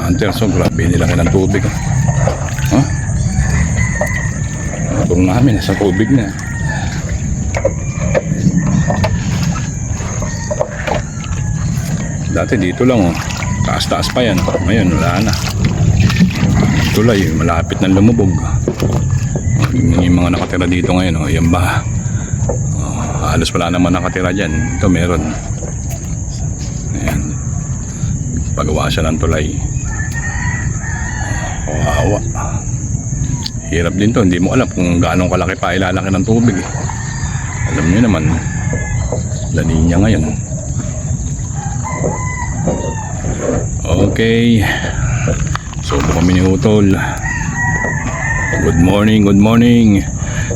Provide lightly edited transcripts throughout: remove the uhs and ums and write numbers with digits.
Anderson, grabe nilaki ng tubig. Ha? Motor namin nasa tubig na. Dati dito lang oh. Taas-taas pa yan. Ngayon wala na. Tulay, malapit na lumubog. Yung mga nakatira dito ngayon oh, yan ba? Halos wala naman nakatira dyan. Ito meron. Ayan. Pagawa siya ng tulay. Kawawa. Hirap din to. Hindi mo alam kung gaano kalaki pa ilalaki ng tubig. Alam niyo naman, La Niña ngayon. Okay. So kami ni Utol. Good morning, good morning.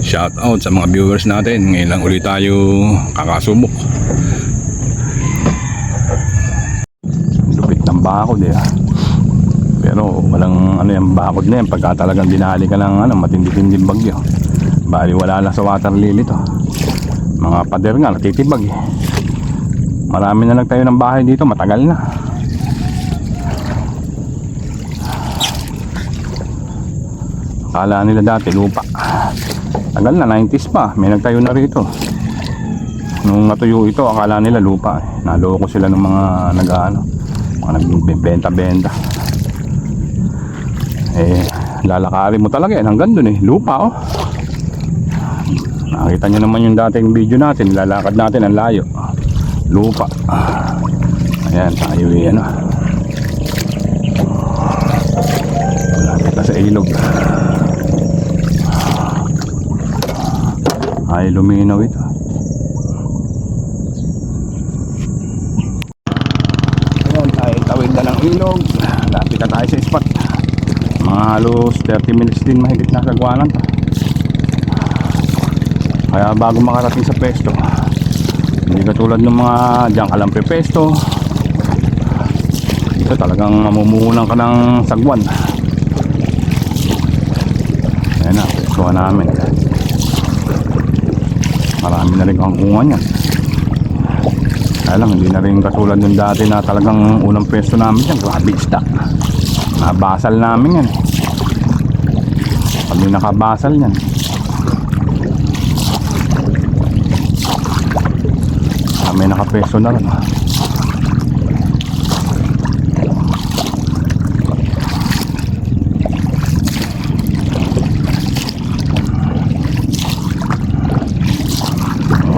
Shout out sa mga viewers natin. Ngayon lang ulit tayo kakasubok. Lupit ng bakod eh. Pero walang ano yung bakod na yan pagka talagang dinali ka ng matindi-tinding bagyo. Bali wala lang sa water lily to. Mga pader nga natitibag eh. Marami na nagtayo ng bahay dito, matagal na. Akala nila dati lupa. Tagal na, 90s pa. May nagtayo na rito. Nung natuyo ito, akala nila lupa. Naloko sila ng mga mga nagbibenta-benta. Lalakarin mo talaga yan hanggang dun eh. Lupa oh. Nakita nyo naman yung dating video natin. Lalakad natin ang layo. Lupa. Ayan, tayo eh malapit na sa ilog. Ay luminaw ito. Ayan, tayo tawid na ng ilog. Lapit na tayo sa spot. Mga halos 30 minutes din mahigit na kagwanan. Kaya bago makarating sa pesto, hindi katulad ng mga diyan ka lang pesto. Ito talagang mamumuhunan ka ng sagwan. Ayan na, pestuhan namin. Marami na rin kangkungan yan. Kaya lang hindi na rin katulad ng dati na talagang unang pwesto namin yan. Grabe isda. Nabasal namin yan. Kami nakabasal yan. Kami nakapwesto na rin.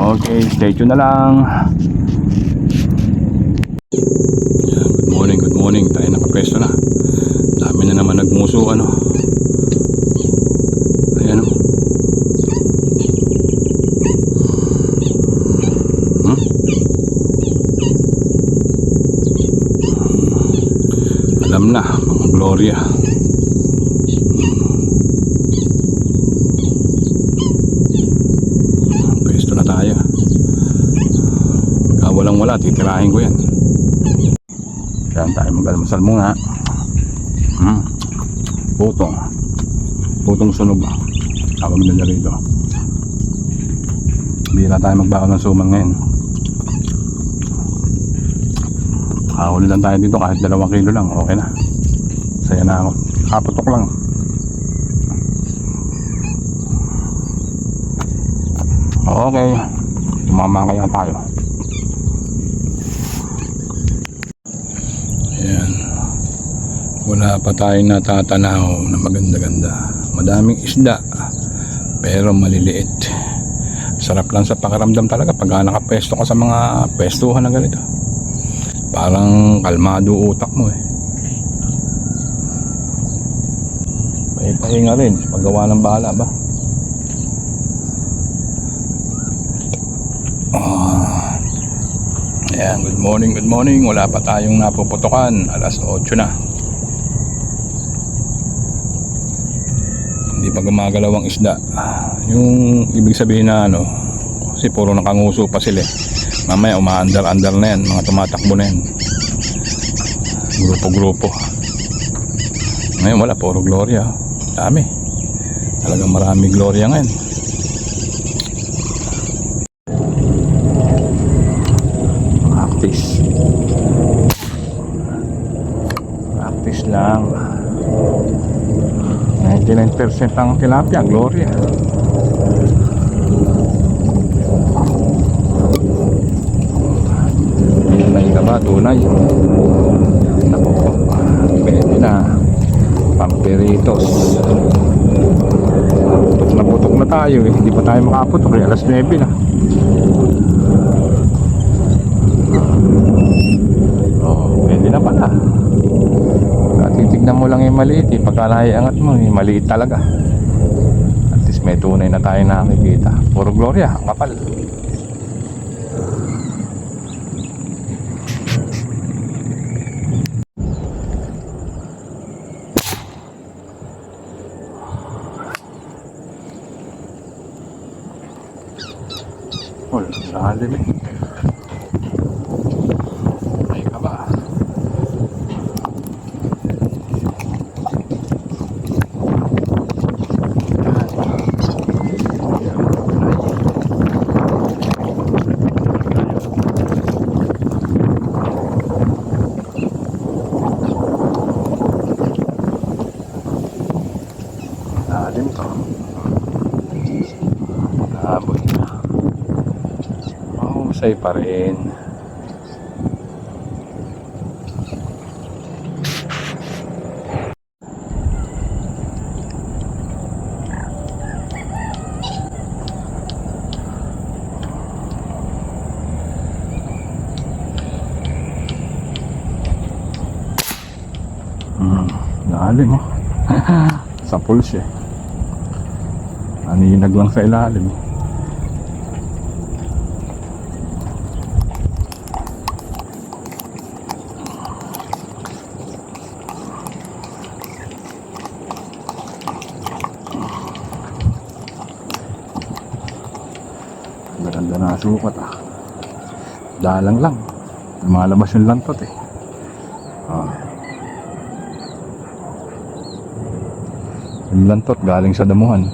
Okay, stay tuned na lang. Good morning. Tayo nakapesto na. Dami na naman nagmuso Ayan o. Alam na, mga Gloria. Wala, titirahin ko yan. Kaya tayo mag-almasal muna. Putong sunog. Tawag nila rito. Bira tayo magbakaw ng suman ngayon. Kahuli lang tayo dito kahit 2 kilo lang. Okay na. Saya na ako. Kaputok lang. Okay. Tumama kaya tayo. Wala pa tayong natatanaw na maganda-ganda. Madaming isda pero maliliit. Sarap lang sa pakiramdam talaga pag nakapesto ka sa mga pestuhan na ganito. Parang kalmado utak mo eh. Pahinga rin paggawa ng bala ba. Ayan, good morning. Wala pa tayong napuputukan. Alas 8 na. Hindi pa gumagalaw ang isda. Yung ibig sabihin na kasi puro nakanguso pa sila. Mamaya umaandar-andar na yan. Mga tumatakbo na yan. Grupo-grupo. Ngayon wala, puro Gloria. Dami. Talagang marami Gloria ngayon. Practice lang. 99% ang tilapia, Gloria. May ka ba? Tunay. Naku, pwede na. Pamperitos. Putok na tayo eh. Hindi pa tayo makaputok eh. Alas 9 na. Oh, pwede na pala. Titignan mo lang yung maliit eh. Pagka naiangat mo eh, maliit talaga. At least may tunay na tayo nakikita. Puro Gloria, ang kapal. Oh, lalim eh. May ka ba? Lalim to. Labot na. Mahusay pa rin. Lalim oh. Sa pulse eh. Aninag lang sa ilalim. Maganda na sukat ah. Dalang lang. Lumalabas yung lantot eh. Yung lantot galing sa damuhan.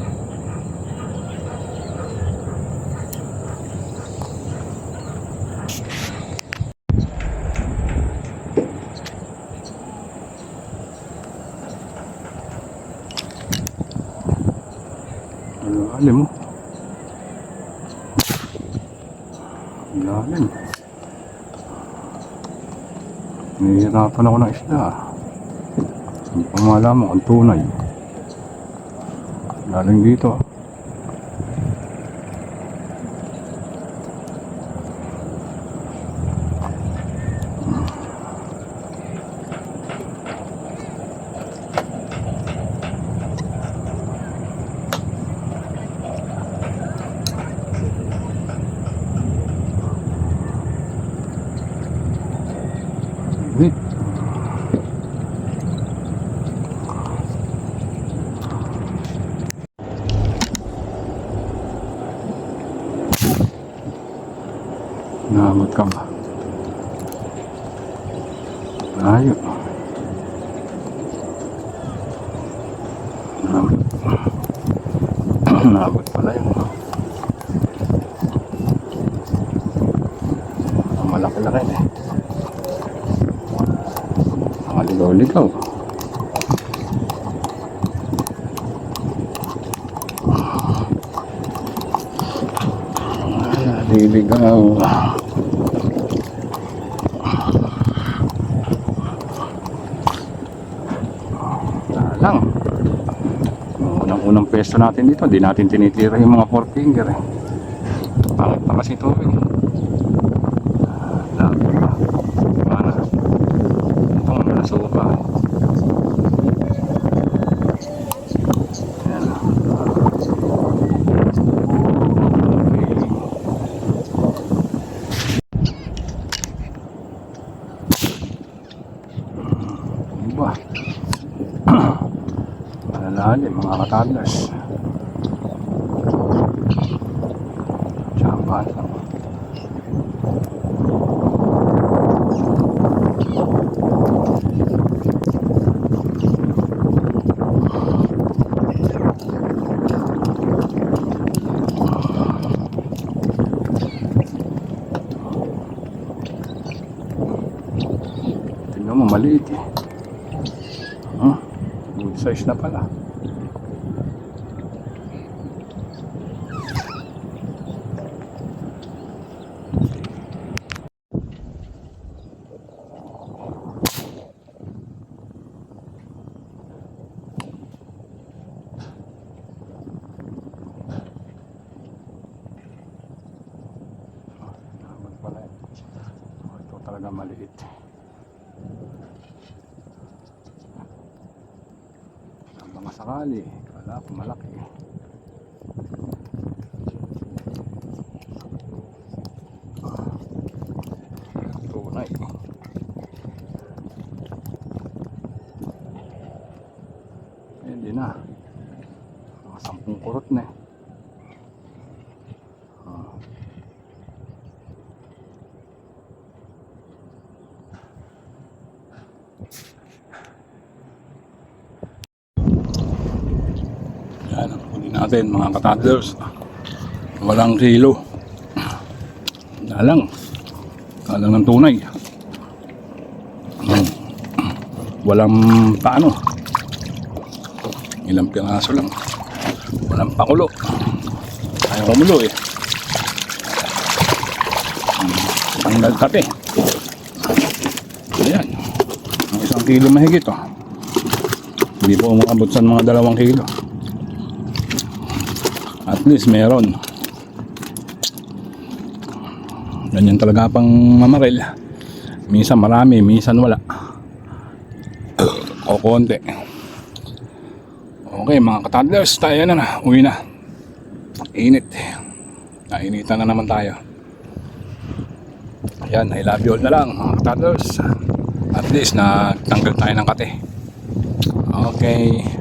Lalim mo. Lalim. Nahihirapan ako ng isda. Hindi pa malaman kung tunay. Galing dito. Wait. Nahamot ka ba? Layo. Nahamot pala yun. Malaki-laki na eh. Ligaw-ligaw. Liligaw. Lang. Unang pwesto natin dito, di natin tinitira yung mga 4 finger eh. Pangit pa kasi ito eh. Suka. Ayan. Iba. Malalalim mga kataglas. Tsambahan lang. Tingnan mo, maliit eh. Good size na pala. Naman pala eh. Ito talaga maliit. Ang mga sakali, wala pa malaki. Tunay. Hindi na. Mga 10 kurot na eh. Yan ang huli natin mga ka-toddlers. Walang kilo. Dalang ng tunay. Walang paano. Ilang piraso lang. Walang pakulo. Ayaw kumulo eh. Tanggal kape. Ayan. Ang 1 kilo mahigit oh. Hindi po umabot sa mga 2 kilo. At least meron. Ganyan talaga pang mamaril. Minsan marami, minsan wala. O konti. Okay mga ka-toddlers, tayo na. Uwi na. Init. Nainitan na naman tayo. Ayan, I love you all na lang mga ka-toddlers. At least na tanggal tayo ng kate. Okay.